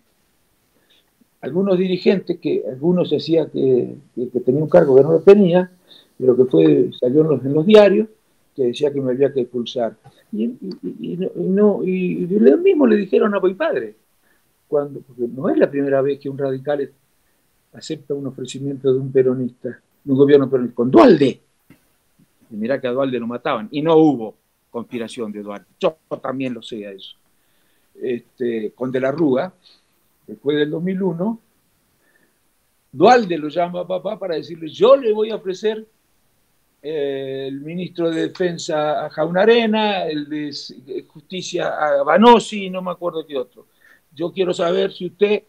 [SPEAKER 2] algunos dirigentes que algunos decían que tenía un cargo que no lo tenía, pero que salió en los diarios, que decía que me había que expulsar. Y lo mismo le dijeron a mi padre, porque no es la primera vez que un radical acepta un ofrecimiento de un peronista, de un gobierno peronista, con Duhalde. Y mirá que a Duhalde lo mataban, y no hubo conspiración de Duhalde. Yo también lo sé a eso. Con De la Rúa, después del 2001, Duhalde lo llama a papá para decirle, yo le voy a ofrecer el ministro de Defensa a Jaunarena, el de Justicia a Banossi, no me acuerdo qué otro. Yo quiero saber si usted,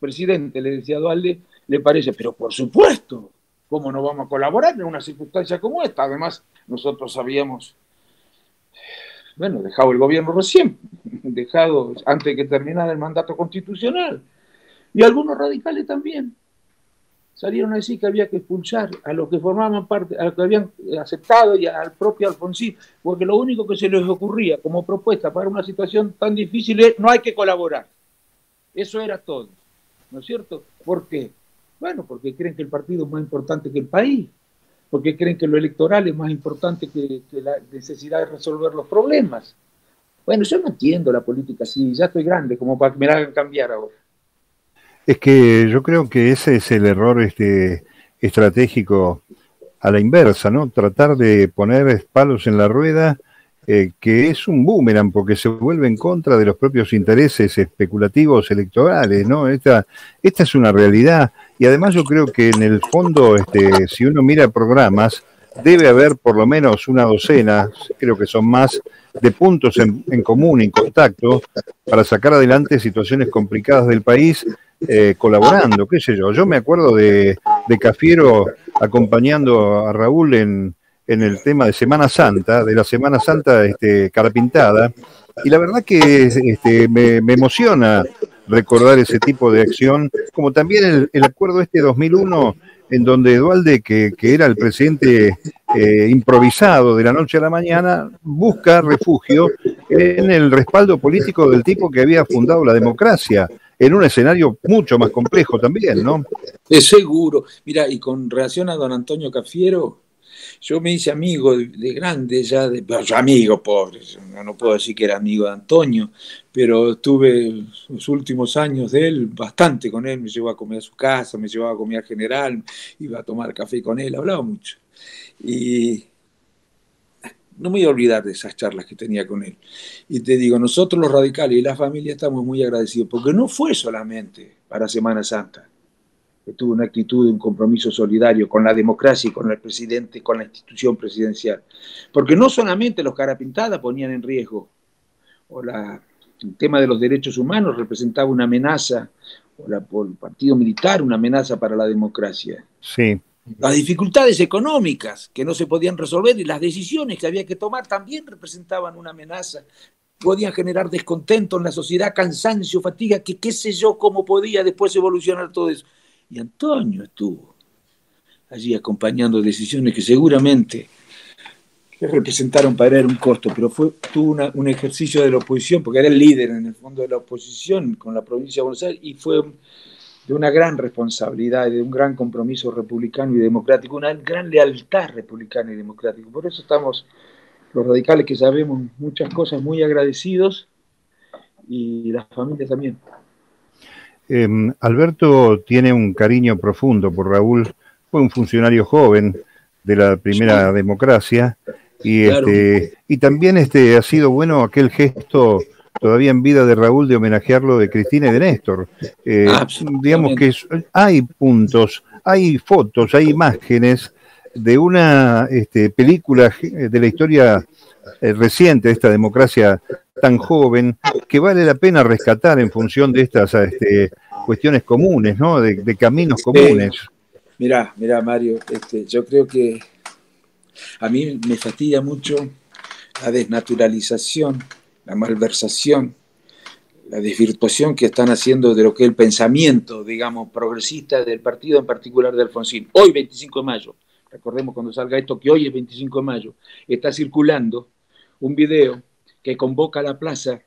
[SPEAKER 2] presidente, le decía a Duhalde, le parece, pero por supuesto, ¿cómo no vamos a colaborar en una circunstancia como esta? Además, nosotros habíamos, dejado el gobierno recién, dejado antes de que terminara el mandato constitucional, y algunos radicales también. salieron a decir que había que expulsar a los que formaban parte, a los que habían aceptado y al propio Alfonsín, porque lo único que se les ocurría como propuesta para una situación tan difícil es: no hay que colaborar. Eso era todo, ¿no es cierto? ¿Por qué? Bueno, porque creen que el partido es más importante que el país, porque creen que lo electoral es más importante que la necesidad de resolver los problemas. Bueno, yo no entiendo la política así, ya estoy grande como para que me la hagan cambiar ahora.
[SPEAKER 1] Es que yo creo que ese es el error estratégico a la inversa, ¿no? Tratar de poner palos en la rueda, que es un boomerang, porque se vuelve en contra de los propios intereses especulativos electorales, ¿no? Esta es una realidad, y además yo creo que en el fondo, si uno mira programas, debe haber por lo menos una docena, creo que son más, de puntos en común, en contacto, para sacar adelante situaciones complicadas del país, colaborando, qué sé yo. Yo me acuerdo de Cafiero acompañando a Raúl en el tema de Semana Santa, de la Semana Santa Carapintada, y la verdad que me emociona recordar ese tipo de acción, como también el acuerdo 2001, en donde Duhalde, que era el presidente improvisado de la noche a la mañana, busca refugio en el respaldo político del tipo que había fundado la democracia, en un escenario mucho más complejo también, ¿no?
[SPEAKER 2] Es seguro. Mira, y con relación a don Antonio Cafiero, yo me hice amigo de grande ya, yo amigo, pobre, no puedo decir que era amigo de Antonio, pero tuve los últimos años de él bastante con él, me llevó a comer a su casa, me llevaba a comer al General, iba a tomar café con él, hablaba mucho. Y no me voy a olvidar de esas charlas que tenía con él. Y te digo, nosotros los radicales y la familia estamos muy agradecidos, porque no fue solamente para Semana Santa, que tuvo una actitud de un compromiso solidario con la democracia y con el presidente, con la institución presidencial. Porque no solamente los Carapintadas ponían en riesgo, o el tema de los derechos humanos representaba una amenaza, o el partido militar una amenaza para la democracia.
[SPEAKER 1] Sí.
[SPEAKER 2] Las dificultades económicas que no se podían resolver y las decisiones que había que tomar también representaban una amenaza. Podían generar descontento en la sociedad, cansancio, fatiga, que qué sé yo cómo podía después evolucionar todo eso. Y Antonio estuvo allí acompañando decisiones que seguramente representaron para él un costo, pero tuvo un ejercicio de la oposición, porque era el líder en el fondo de la oposición con la provincia de Buenos Aires, y fue de una gran responsabilidad, de un gran compromiso republicano y democrático, una gran lealtad republicana y democrática. Por eso estamos los radicales, que sabemos muchas cosas, muy agradecidos, y las familias también.
[SPEAKER 1] Alberto tiene un cariño profundo por Raúl, fue un funcionario joven de la primera democracia, y, claro, y también ha sido bueno aquel gesto todavía en vida de Raúl de homenajearlo de Cristina y de Néstor. Digamos que hay puntos, hay fotos, hay imágenes de una película de la historia reciente de esta democracia tan joven, que vale la pena rescatar en función de estas cuestiones comunes, ¿no? De caminos comunes.
[SPEAKER 2] Mirá, Mario, yo creo que a mí me fastidia mucho la desnaturalización, la malversación, la desvirtuación que están haciendo de lo que es el pensamiento, digamos, progresista del partido, en particular de Alfonsín. Hoy, 25 de mayo, recordemos cuando salga esto que hoy es 25 de mayo, está circulando un video que convoca a la plaza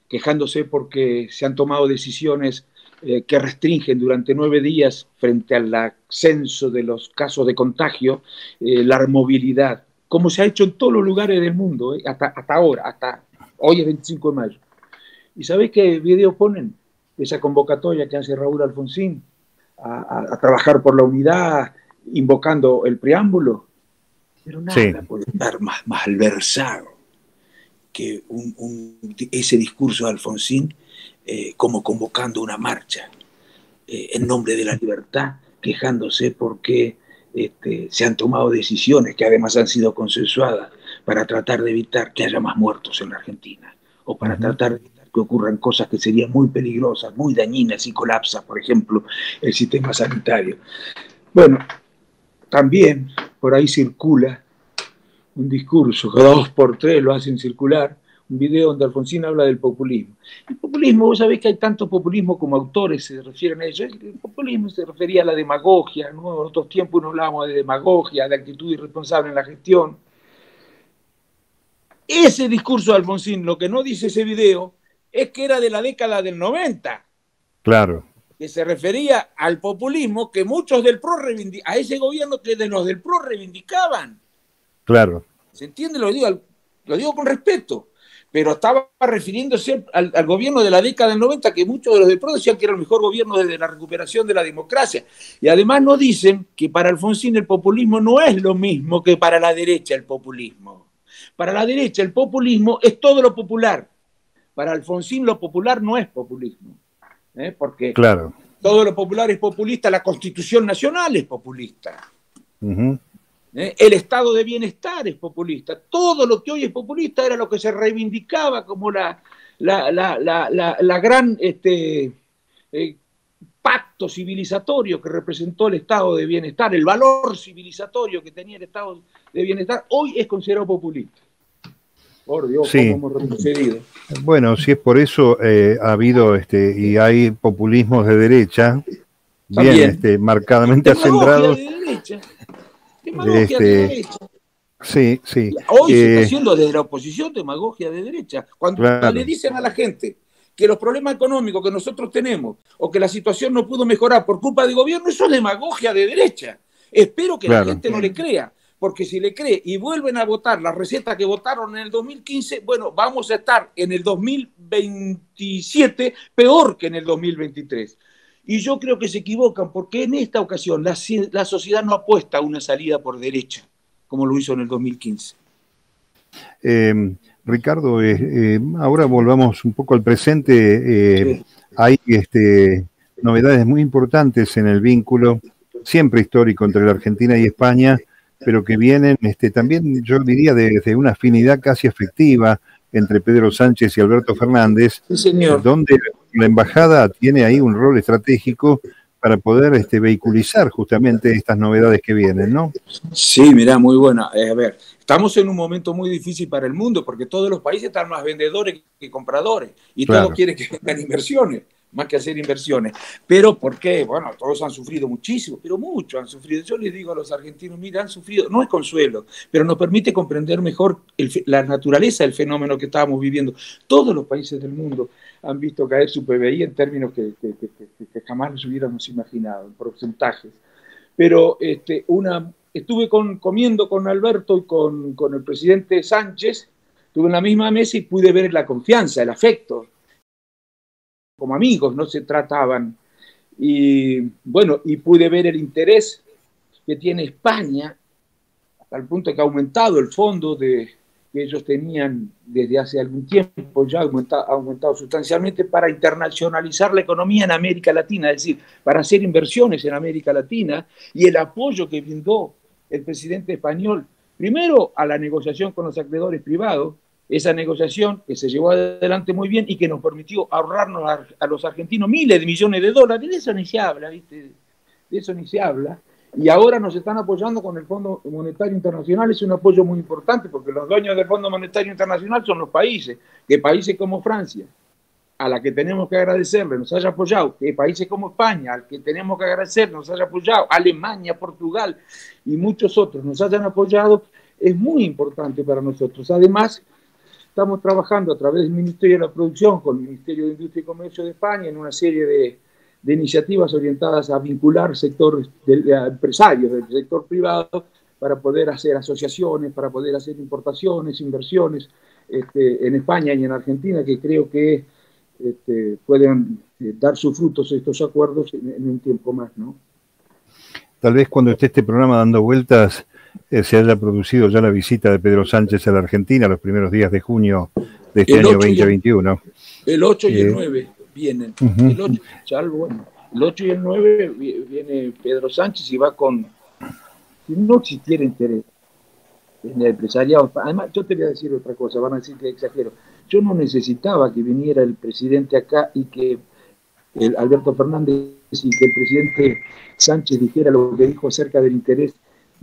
[SPEAKER 2] quejándose porque se han tomado decisiones que restringen durante 9 días frente al ascenso de los casos de contagio, la movilidad, como se ha hecho en todos los lugares del mundo, hasta ahora, hasta hoy es 25 de mayo. ¿Y sabés qué video ponen? Esa convocatoria que hace Raúl Alfonsín a trabajar por la unidad, invocando el preámbulo. Pero nada puede estar más malversado que ese discurso de Alfonsín, como convocando una marcha en nombre de la libertad, quejándose porque se han tomado decisiones que además han sido consensuadas para tratar de evitar que haya más muertos en la Argentina, o para tratar de evitar que ocurran cosas que serían muy peligrosas, muy dañinas, y colapsa, por ejemplo, el sistema sanitario. Bueno, también por ahí circula un discurso, que 2 por 3 lo hacen circular, un video donde Alfonsín habla del populismo. El populismo, vos sabés que hay tanto populismo como autores se refieren a ello. El populismo se refería a la demagogia, ¿no? En otros tiempos no hablábamos de demagogia, de actitud irresponsable en la gestión. Ese discurso de Alfonsín, lo que no dice ese video, es que era de la década del 90.
[SPEAKER 1] Claro.
[SPEAKER 2] Que se refería al populismo que muchos del PRO reivindicaban, a ese gobierno que de los del PRO reivindicaban.
[SPEAKER 1] Claro.
[SPEAKER 2] ¿Se entiende? Lo digo con respeto. Pero estaba refiriéndose al gobierno de la década del 90, que muchos de los del PRO decían que era el mejor gobierno desde la recuperación de la democracia. Y además nos dicen que para Alfonsín el populismo no es lo mismo que para la derecha el populismo. Para la derecha el populismo es todo lo popular. Para Alfonsín lo popular no es populismo. Porque
[SPEAKER 1] claro,
[SPEAKER 2] todo lo popular es populista, la Constitución Nacional es populista. El estado de bienestar es populista. Todo lo que hoy es populista era lo que se reivindicaba como la gran pacto civilizatorio que representó el estado de bienestar, el valor civilizatorio que tenía el estado de bienestar, hoy es considerado populista. Por Dios,
[SPEAKER 1] sí.
[SPEAKER 2] ¿cómo hemos retrocedido?
[SPEAKER 1] Bueno, si es por eso ha habido y hay populismos de derecha, bien marcadamente acendrados.
[SPEAKER 2] De derecha. Demagogia de derecha.
[SPEAKER 1] Sí, sí.
[SPEAKER 2] Hoy se está haciendo desde la oposición demagogia de derecha. Cuando le dicen a la gente que los problemas económicos que nosotros tenemos o que la situación no pudo mejorar por culpa del gobierno, eso es demagogia de derecha. Espero que la gente no le crea. Porque si le cree y vuelven a votar las recetas que votaron en el 2015, bueno, vamos a estar en el 2027 peor que en el 2023. Y yo creo que se equivocan porque en esta ocasión la sociedad no apuesta a una salida por derecha, como lo hizo en el 2015.
[SPEAKER 1] Ricardo, ahora volvamos un poco al presente. Sí. Hay novedades muy importantes en el vínculo, siempre histórico, entre la Argentina y España, pero que vienen también, yo diría, desde una afinidad casi afectiva entre Pedro Sánchez y Alberto Fernández,
[SPEAKER 2] sí, señor.
[SPEAKER 1] Donde la embajada tiene ahí un rol estratégico para poder vehiculizar justamente estas novedades que vienen, ¿no?
[SPEAKER 2] Sí, mirá, muy buena. A ver, estamos en un momento muy difícil para el mundo porque todos los países están más vendedores que compradores y todos quieren que vengan inversiones, más que hacer inversiones. Pero ¿por qué? Bueno, todos han sufrido muchísimo, pero mucho han sufrido. Yo les digo a los argentinos, mira, han sufrido, no es consuelo, pero nos permite comprender mejor la naturaleza del fenómeno que estábamos viviendo. Todos los países del mundo han visto caer su PBI en términos que jamás nos hubiéramos imaginado, en porcentajes. Pero estuve comiendo con Alberto y con el presidente Sánchez, estuve en la misma mesa y pude ver la confianza, el afecto. Como amigos, no se trataban. Y bueno, y pude ver el interés que tiene España, hasta el punto que ha aumentado el fondo que ellos tenían desde hace algún tiempo, ya ha aumentado sustancialmente para internacionalizar la economía en América Latina, es decir, para hacer inversiones en América Latina, y el apoyo que brindó el presidente español, primero a la negociación con los acreedores privados, esa negociación que se llevó adelante muy bien y que nos permitió ahorrarnos a los argentinos miles de millones de dólares, de eso ni se habla, ¿viste? De eso ni se habla. Y ahora nos están apoyando con el Fondo Monetario Internacional, es un apoyo muy importante porque los dueños del Fondo Monetario Internacional son los países, que países como Francia, a la que tenemos que agradecerle, nos haya apoyado, que países como España, al que tenemos que agradecer, nos haya apoyado, Alemania, Portugal y muchos otros nos hayan apoyado, es muy importante para nosotros. Además, estamos trabajando a través del Ministerio de la Producción con el Ministerio de Industria y Comercio de España en una serie de iniciativas orientadas a vincular sectores empresarios del sector privado para poder hacer asociaciones, para poder hacer importaciones, inversiones en España y en Argentina, que creo que pueden dar sus frutos estos acuerdos en un tiempo más, ¿no?
[SPEAKER 1] Tal vez cuando esté este programa dando vueltas se haya producido ya la visita de Pedro Sánchez a la Argentina los primeros días de junio de este año 2021.
[SPEAKER 2] El 8 y el 9 vienen. El 8, bueno, el 8 y el 9 viene Pedro Sánchez y va con, si no existiera interés en el empresariado. Además, yo te voy a decir otra cosa, van a decir que exagero. Yo no necesitaba que viniera el presidente acá y que Alberto Fernández y que el presidente Sánchez dijera lo que dijo acerca del interés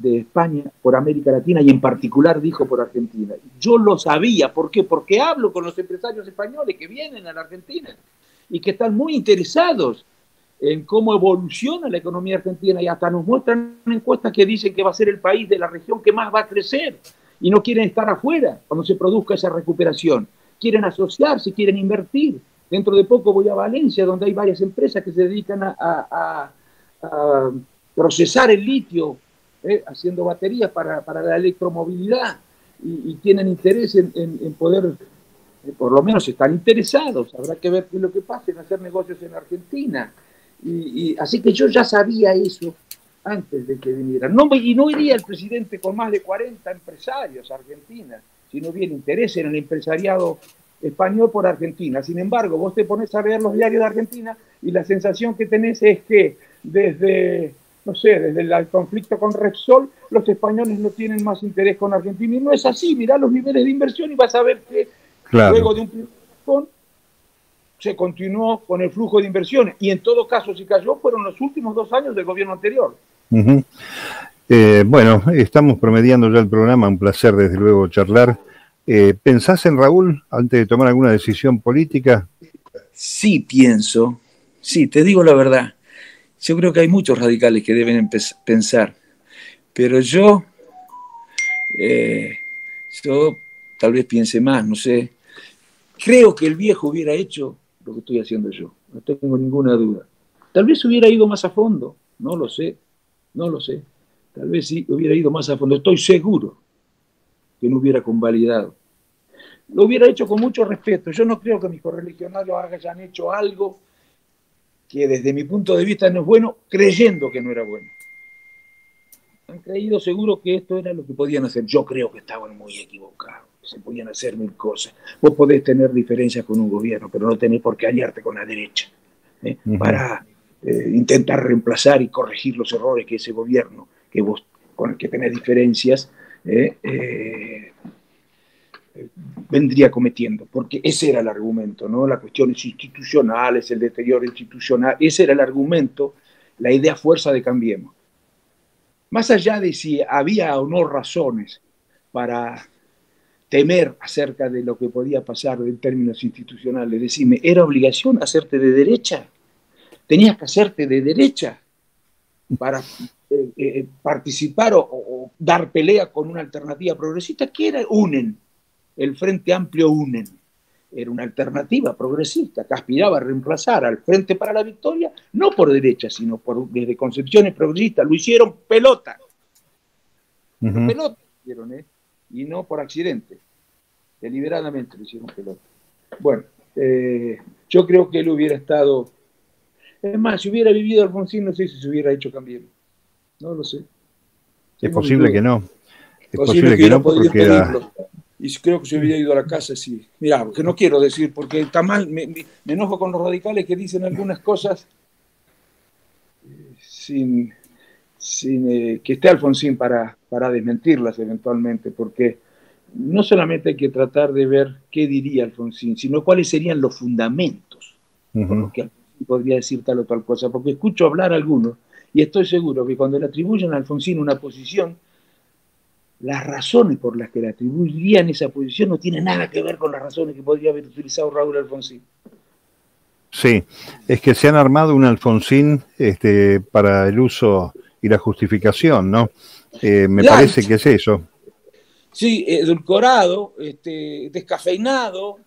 [SPEAKER 2] de España por América Latina y en particular dijo por Argentina. Yo lo sabía, ¿por qué? Porque hablo con los empresarios españoles que vienen a la Argentina y que están muy interesados en cómo evoluciona la economía argentina y hasta nos muestran encuestas que dicen que va a ser el país de la región que más va a crecer y no quieren estar afuera cuando se produzca esa recuperación. Quieren asociarse, quieren invertir. Dentro de poco voy a Valencia, donde hay varias empresas que se dedican a procesar el litio, haciendo baterías para la electromovilidad y tienen interés en poder, por lo menos están interesados, habrá que ver qué es lo que pasa en hacer negocios en Argentina. Así que yo ya sabía eso antes de que viniera. Y no iría el presidente con más de 40 empresarios a Argentina, si no hubiera interés en el empresariado español por Argentina. Sin embargo, vos te pones a ver los diarios de Argentina y la sensación que tenés es que desde el conflicto con Repsol, los españoles no tienen más interés con Argentina. Y no es así. Mirá los niveles de inversión y vas a ver que luego de un primer se continuó con el flujo de inversiones. Y en todo caso, si cayó, fueron los últimos 2 años del gobierno anterior.
[SPEAKER 1] Bueno, estamos promediando ya el programa. Un placer, desde luego, charlar. ¿Pensás en Raúl antes de tomar alguna decisión política?
[SPEAKER 2] Sí, pienso. Sí, te digo la verdad. Yo creo que hay muchos radicales que deben pensar. Pero yo tal vez piense más, no sé. Creo que el viejo hubiera hecho lo que estoy haciendo yo. No tengo ninguna duda. Tal vez hubiera ido más a fondo. No lo sé. Tal vez sí hubiera ido más a fondo. Estoy seguro que no hubiera convalidado. Lo hubiera hecho con mucho respeto. Yo no creo que mis correligionarios hayan hecho algo que desde mi punto de vista no es bueno, creyendo que no era bueno. Han creído seguro que esto era lo que podían hacer. Yo creo que estaban muy equivocados. Se podían hacer 1000 cosas. Vos podés tener diferencias con un gobierno, pero no tenés por qué aliarte con la derecha para intentar reemplazar y corregir los errores que ese gobierno que vos, con el que tenés diferencias vendría cometiendo, porque ese era el argumento, ¿no? Las cuestiones institucionales, el deterioro institucional, ese era el argumento, la idea fuerza de Cambiemos. Más allá de si había o no razones para temer acerca de lo que podía pasar en términos institucionales, decime, ¿era obligación hacerte de derecha? ¿Tenías que hacerte de derecha para participar o dar pelea con una alternativa progresista? ¿Qué era UNEN? El Frente Amplio UNEN. Era una alternativa progresista que aspiraba a reemplazar al Frente para la Victoria, no por derecha, sino desde concepciones progresistas. Lo hicieron pelota. Pelota hicieron, y no por accidente. Deliberadamente lo hicieron pelota. Bueno, yo creo que él hubiera estado... Es más, si hubiera vivido Alfonsín, no sé si se hubiera hecho Cambiemos. No lo sé.
[SPEAKER 1] Es posible que no.
[SPEAKER 2] Es posible que no, porque era... Y creo que se hubiera ido a la casa, sí. Mirá, porque no quiero decir, porque está mal, me enojo con los radicales que dicen algunas cosas sin que esté Alfonsín para desmentirlas eventualmente, porque no solamente hay que tratar de ver qué diría Alfonsín, sino cuáles serían los fundamentos por los que Alfonsín podría decir tal o tal cosa, porque escucho hablar a algunos y estoy seguro que cuando le atribuyen a Alfonsín una posición, las razones por las que le atribuirían esa posición no tienen nada que ver con las razones que podría haber utilizado Raúl Alfonsín.
[SPEAKER 1] Sí, es que se han armado un Alfonsín para el uso y la justificación, ¿no? Me parece que es eso.
[SPEAKER 2] Sí, edulcorado, descafeinado.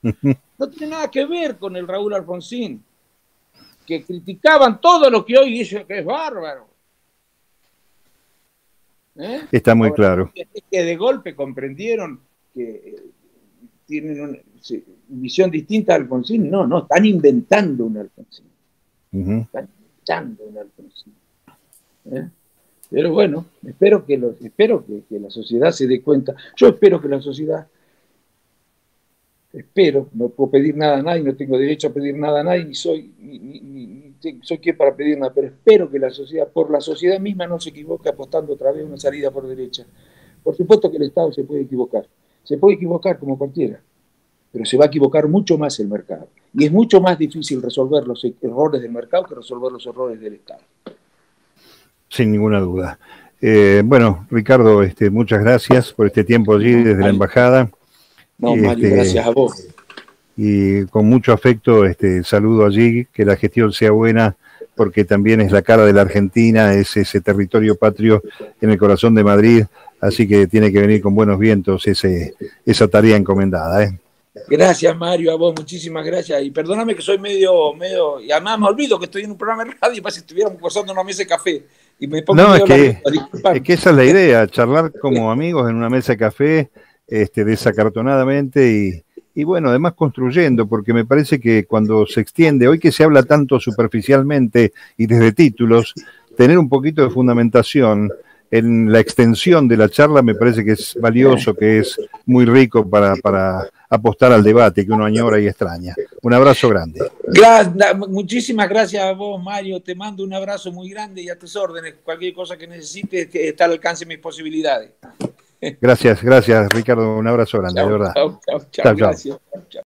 [SPEAKER 2] No tiene nada que ver con el Raúl Alfonsín, que criticaban todo lo que hoy dice que es bárbaro.
[SPEAKER 1] Está muy claro.
[SPEAKER 2] Es que de golpe comprendieron que tienen una visión distinta a Alfonsín. No, están inventando un Alfonsín. Están inventando un Alfonsín. Pero bueno, espero que la sociedad se dé cuenta. Yo espero que la sociedad, no puedo pedir nada a nadie, no tengo derecho a pedir nada a nadie, ni soy quien para pedir nada, pero espero que la sociedad, por la sociedad misma, no se equivoque apostando otra vez una salida por derecha. Por supuesto que el Estado se puede equivocar como cualquiera, pero se va a equivocar mucho más el mercado. Y es mucho más difícil resolver los errores del mercado que resolver los errores del Estado.
[SPEAKER 1] Sin ninguna duda. Bueno, Ricardo, muchas gracias por este tiempo allí desde la embajada.
[SPEAKER 2] No, Mario, gracias a vos.
[SPEAKER 1] Y con mucho afecto saludo allí, que la gestión sea buena, porque también es la cara de la Argentina, es ese territorio patrio en el corazón de Madrid, así que tiene que venir con buenos vientos esa tarea encomendada.
[SPEAKER 2] Gracias, Mario, a vos, muchísimas gracias. Y perdóname que soy medio, y además me olvido que estoy en un programa de radio, para si estuviéramos pasando una mesa de café. Y me pongo
[SPEAKER 1] no, es que esa es la idea, charlar como amigos en una mesa de café, desacartonadamente y bueno, además construyendo, porque me parece que cuando se extiende, hoy que se habla tanto superficialmente y desde títulos, tener un poquito de fundamentación en la extensión de la charla me parece que es valioso, que es muy rico para apostar al debate que uno añora y extraña. Un abrazo grande.
[SPEAKER 2] Muchísimas gracias a vos, Mario. Te mando un abrazo muy grande y a tus órdenes. Cualquier cosa que necesites está al alcance de mis posibilidades.
[SPEAKER 1] Gracias, Ricardo. Un abrazo grande, de verdad.
[SPEAKER 2] Chao, gracias. Chao.